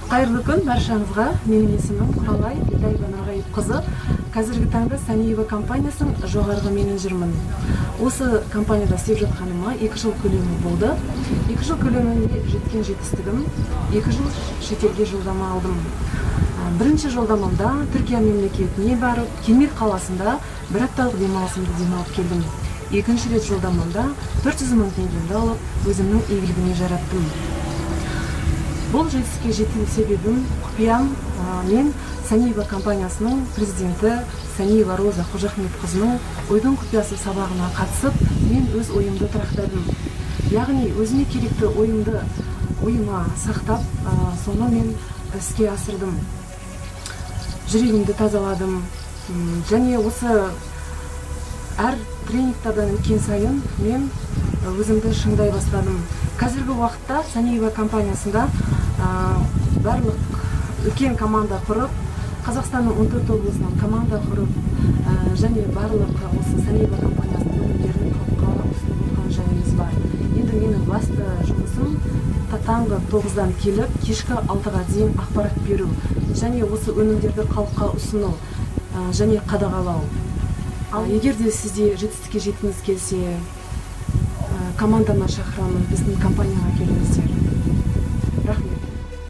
Қайырлы күн баршаңызға. Менің есімім Құралай Итайба Нұрғайыпқызы. Қазіргі таңда Саниева компаниясының жоғарғы менеджермін. Осы компанияда істеп жатқаныма 2 жыл көлемі болды. 2 жыл көлемінде жеткен жетістігім, 2 жыл шетелге жолдама алдым. Бірінші жолдамамда Түркия мемлекетіне барып, Кемер қаласында 1 апталық демалысымды демалып келдім. Екінші рет жолдамамда 400 мың теңгемді алып, өзімнің игілігіне жараттым. Бұл жетістікке жету себебім құпиям, мен Саниева компаниясының президенті Саниева Роза Қожахметқызының ойдың құпиясы сабағына қатысып, мен өз ойымды тұрақтадым. Яғни өзіме керекті ойыма сақтап, соны мен іске асырдым. Жүрегімді тазаладым. Және осы әр тренингтардан өткен сайын мен өзімді шыңдай бастадым. Қазіргі уақытта Саниева компаниясында барлық үлкен команда құрып, Қазақстанның 14 облысынан команда құрып, және барлық осы Саниева компаниясының өнімдерін халыққа ұсынып отырған жайымыз бар. Енді менің басты жұмысым таңғы 9-дан келіп, кешкі 6-ға дейін ақпарат беру, және осы өнімдерді халыққа ұсыну, және қадағалау. Егер де сізде жетістікке жеткіңіз келсе, командама шақырамын, біздің компанияға келіңіздер. Рахмет.